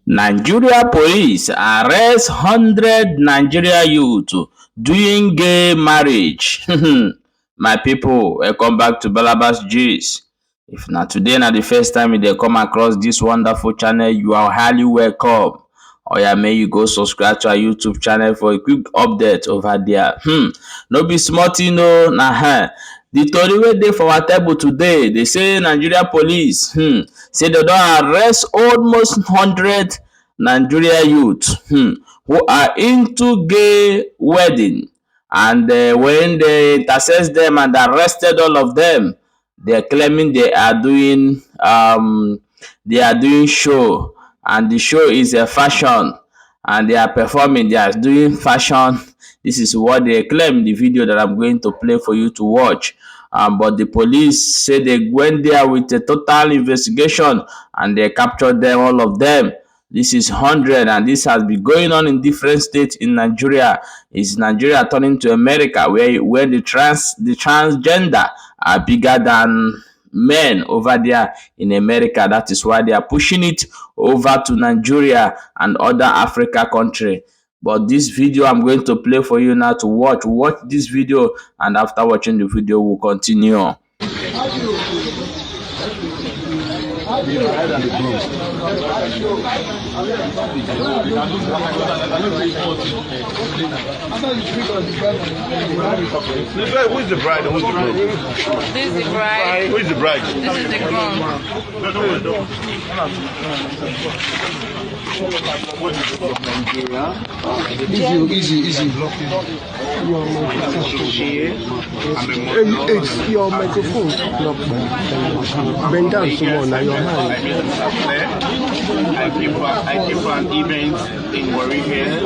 Nigeria police arrest 100 Nigeria youth doing gay marriage. My people, welcome back to Balabas Gist. If na today na the first time you dey come across this wonderful channel, you are highly welcome. Oya, make you go subscribe to our YouTube channel for a quick update over there. No be small thing o, the tori wey dey for our table today, dey say Nigeria police say dem don arrest almost 100 Nigeria youth who are into gay wedding, and when they intercept them and arrested all of them, they are claiming they are doing show, and the show is a fashion, and they are performing, they are doing fashion. This is what they claim in the video that I'm going to play for you to watch. But the police say they went there with a total investigation and they captured them, all of them. This is 100, and this has been going on in different states in Nigeria. Is Nigeria turning to America, where the transgender are bigger than men over there in America? That is why they are pushing it over to Nigeria and other Africa country. But this video I'm going to play for you now to watch this video, and after watching the video we'll continue. Who is the bride and who is the groom? This is the bride. Who is the bride? This is the groom. Easy. It's your microphone. Bend down some more, now your hand. I came for an event in Warri here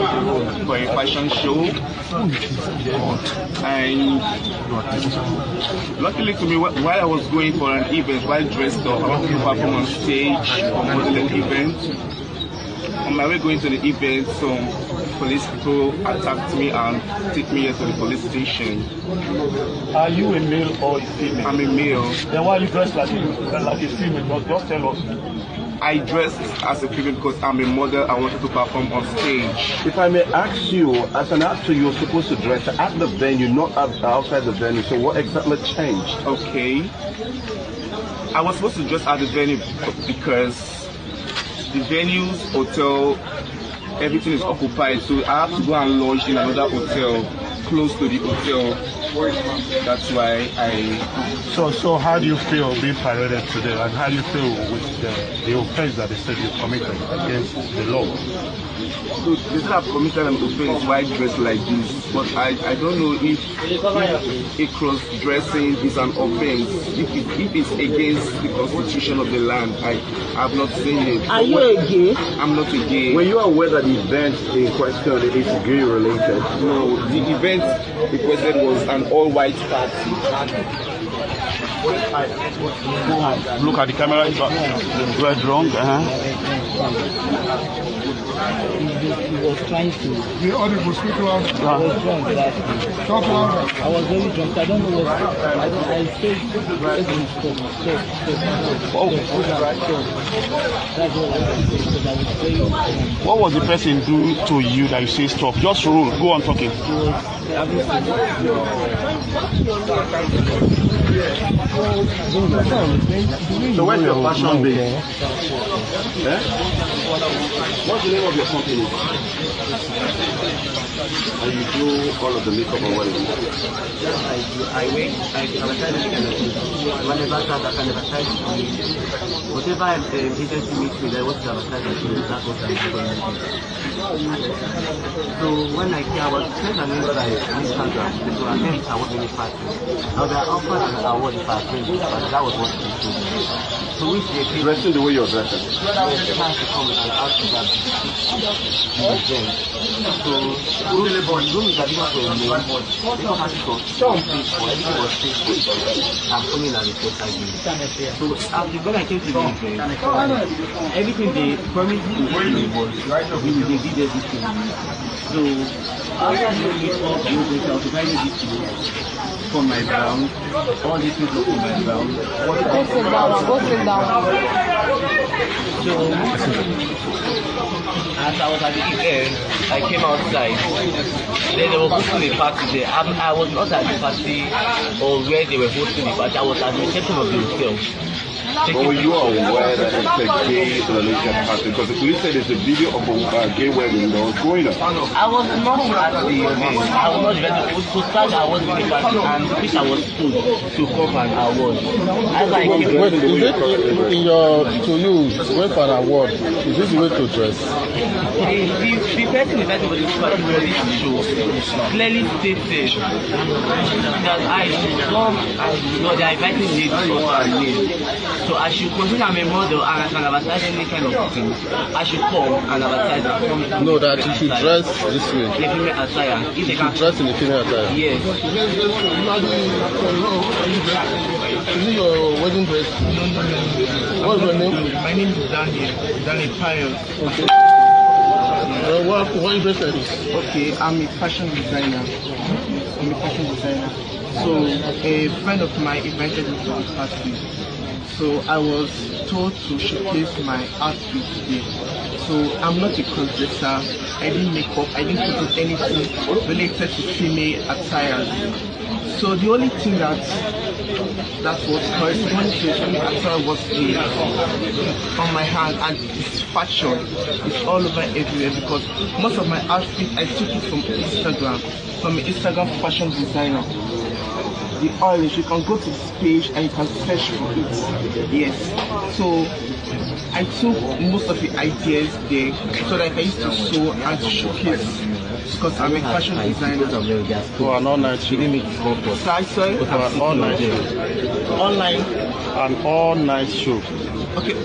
for a fashion show, and luckily to me, while I was going for an event, while dressed up, I wanted to perform on stage for modeling event. On my way going to the event, some police people attacked me and took me here to the police station. Are you a male or a female? I'm a male. Then why are you dressed like a female? Just tell us. I dressed as a female because I'm a model. I wanted to perform on stage. If I may ask you, as an actor, you're supposed to dress at the venue, not outside the venue. So what exactly changed? Okay. I was supposed to dress at the venue because the venue's hotel, everything is occupied, so I have to go and lodge in another hotel close to the hotel. That's why So how do you feel being paraded today, and how do you feel with the offense that they said you committed against the law? So they said I've committed an offense while dressed like this, but I don't know if a cross-dressing is an offense. If it's against the constitution of the land, I have not seen it. Are you a gay? I'm not a gay. Were you aware that the event in question is gay related? No, the event requested was an all-white party. Look at the camera. You are drunk. He was trying to. The audible speak louder. I was drunk last week. Talk louder. I was very drunk. I don't know what. I said, That's what I said, because I was very drunk. What was the person do to you that you say stop? Just rule. Go on talking. He was having So where's your fashion base? What's the name of your company? And you do all of the makeup or what? I advertise whenever that can advertise whatever agency meets me, I want to advertise, that's what I'm doing. So when I hear about send an email by Instagram, so I think I was in a party. Now they are offered an award if I attend, but that was what they told me. So which they dressing the way you're dressing. trying to come and ask that event. So room is a different for a name, because has got some place for everything was safe for I'm coming and report again. So when I came to the event, everything they promised me was they did everything. So after doing it all, they were automatically this for my ground, all these people for my ground. Go sit down. So as I was at the event, I came outside. Then they were hosting a party there. I was not at the party or where they were hosting the party. I was at the reception of the hotel. But were you aware that it's a gay relation party? Because the police said there's a video of a gay wedding that was going on. I was not at the event. I was not ready to start. I was in the party and which I was told to come and award. As I came, Wait, is it in your, to you, going for an award, is this the way to dress? the person invited for this show clearly stated that I should come and they are inviting me to come and me. So I should consider I'm a model and I can advertise any kind of thing. I should come and advertise. No, that you should dress this way. In a female attire. If they can Dress in a female attire. Yes. Is it your wedding dress? No. What's your name? My name is Daniel Pius. Okay. What are you dressed like this? Okay, I'm a fashion designer. So a friend of mine invited me to a party. So I was told to showcase my outfit today. So I'm not a cross-dresser. I didn't make up. I didn't put in anything related to female attire. So the only thing that was corresponding to female attire was on my hand, and it's fashion. It's all over everywhere because most of my outfits I took it from Instagram, from an Instagram fashion designer. The orange, you can go to this page and you can search for it. Yes. So I took most of the ideas there so that I used to sew and to showcase because I'm a fashion designer. For an all-night show. Sorry? For an all-night show. Online. An all-night show. Okay.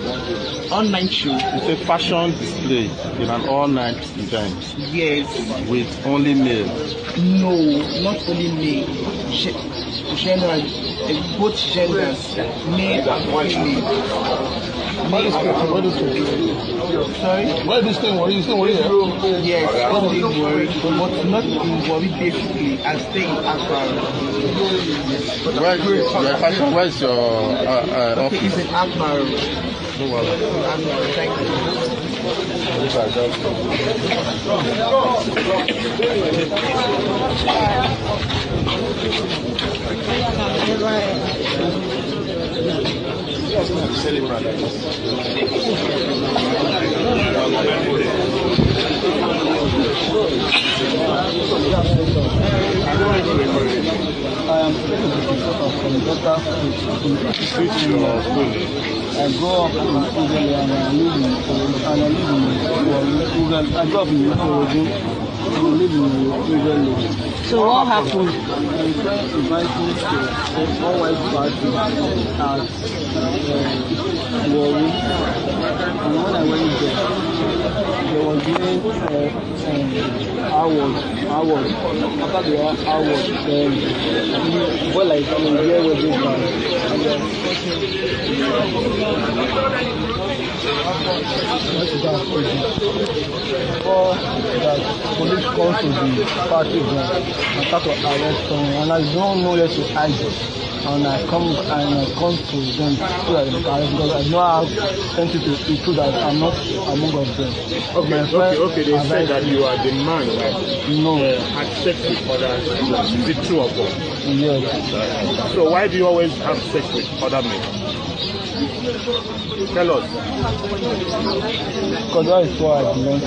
Online show. It's a fashion display in an all-night event. Yes. With only male. No, not only male. Generally, both genders, male and female. Sorry? Why this thing worry? You still worry? Yes, I'm still worried, but not in worry basically. I stay in Accra. Where's your Okay, office? it's in Accra. No worries. Thank I grew up in Uganda and I live in Uganda. I grew up in Uganda and I live in Uganda. So what happened? My friend invited me to a all-white party at Warri. And when I went there was no award. After the award, well, like there was this before that police comes to the party ground and start to arrest someone, and I don't know where to hide. And I come to them so that they can arrest because I know how sensitive to prove that I'm not among of them. Okay. They said that you are the man that No. had sex with others. Is it true or false? Yes. So why do you always have sex with other men? Tell us. Because that is what I belong to.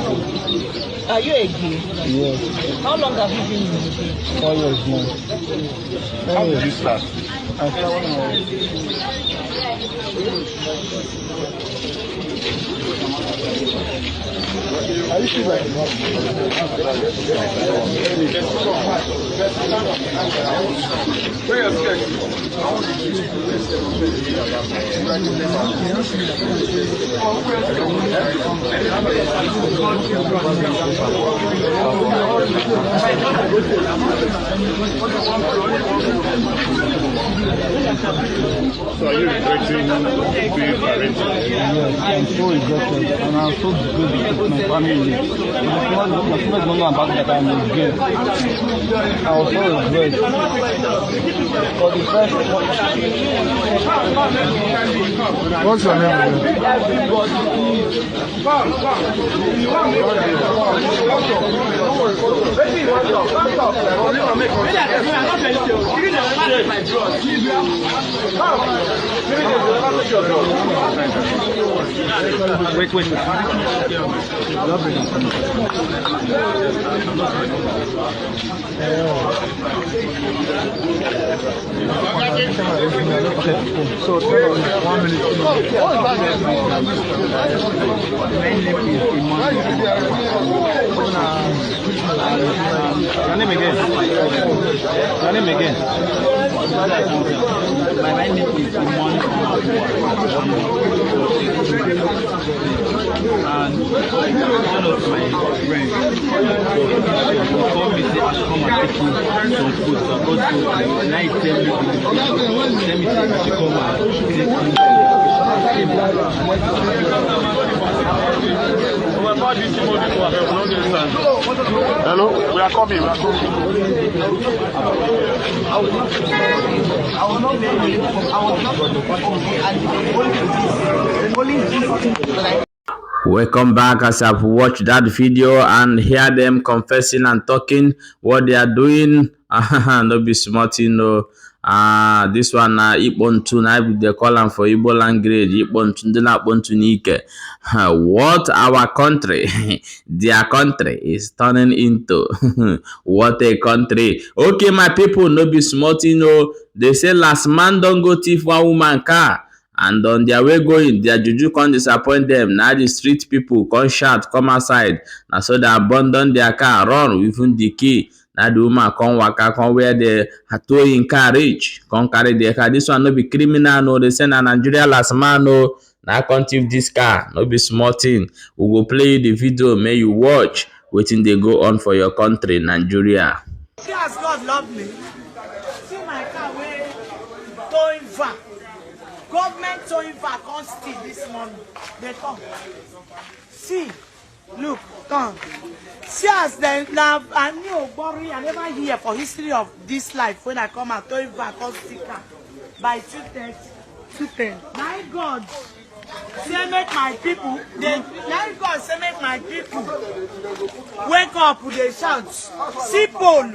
Are you a gay? Yes. How long have you been in the gay? 4 years now. How did you start? I started when I Are you sure like that? So are you regretting being parental? Yes, I'm so regretted and I'm so disgraced with my family. My parents don't know about that I'm gay. I was so regret. For the first What's your name? So tell us 1 minute. Your name again. Your name again. My name is Imon. And one of my friends told me say I should come and take you some food. So I go to night tell me I should come and Hello, we are coming. Welcome back. As I've watched that video and hear them confessing and talking what they are doing, no be smarting, no. This one Ikpontu na they call them for Igbo language. Ikpontu ndị na-akpontu n'ike. What our country, their country is turning into. What a country. Okay, my people, no be smarting, no. They say last man don't go thief one woman car. And on their way going, their juju can't disappoint them. Now the street people come shout, come outside. Now so they abandon their car, run within the key. Now the woman come waka, come where the towing car reach, come carry their car. This one no be criminal, no. They send a Nigeria last man, no. Now can't thief this car, no be small thing. We will play you the video, may you watch. Waiting they go on for your country, Nigeria. See as God love me. See my car where going back. Government towing back on steal this morning. They come. See, look, come. See as they now I knew Bori, I never hear for history of this life when I come and towing back on sticker by 2:10. My God, say make my people. My God, say make my people wake up. They shout. See pole,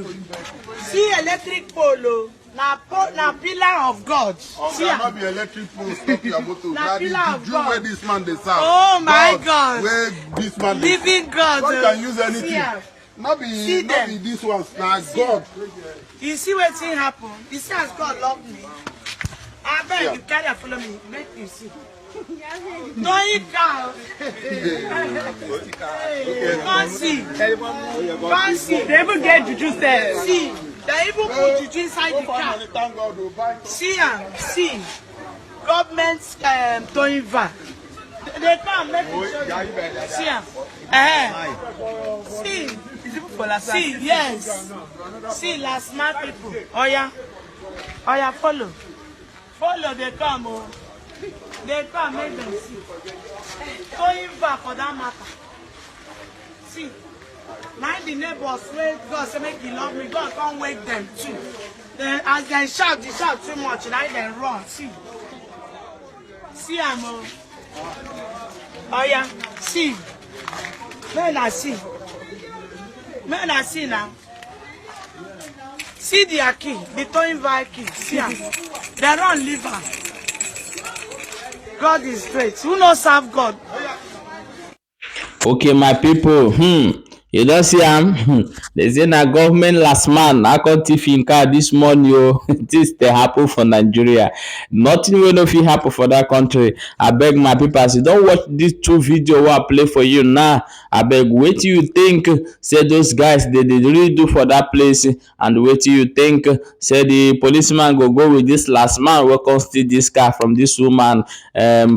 see electric pole. Na pillar of God. See, not be electric pole stop your motor. Na pillar of God. Where this man they serve. Oh my God. Where this man living God. God can use anything. Not be this one. Now God. You see what thing happen? You see as God love me. I beg you carry follow me. Make you see. Don't eat cow. Can't see. Can't see. They even get juju there. See. They even put juju inside the car. See, government towing van. They come make it show you. See, yes. See, last man people. Oh yeah, follow. They come, oh. They come, make them see. Towing van for that matter. See. Now the neighbors wait, God say make you love me, God can't wake them too. Then as they shout too much, and I then run. See I'm oh yeah, see. Men I see now. See their key, the towing van key. See am. They run leave am. God is great. Who knows serve God? Okay, my people. You don't see they say na government last man. I can't thief in car this morning. Yo, this they happen for Nigeria. Nothing will not happen for that country. I beg my people, as you don't watch these two videos I play for you now. I beg, wait till you think say those guys they really do for that place, and wait till you think say the policeman go with this last man will come steal this car from this woman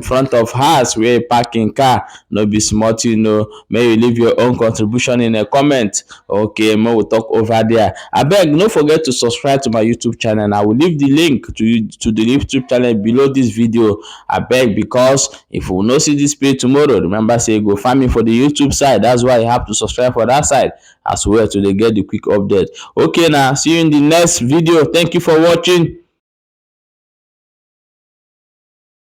front of house where parking car. No be smart, you know. May you leave your own contribution in a comment. Okay, more we'll talk over there. I beg, don't forget to subscribe to my YouTube channel, and I will leave the link to the YouTube channel below this video. I beg, because if you will not see this page tomorrow, remember say go find me for the YouTube side. That's why you have to subscribe for that side as well to get the quick update. Okay, now see you in the next video. Thank you for watching.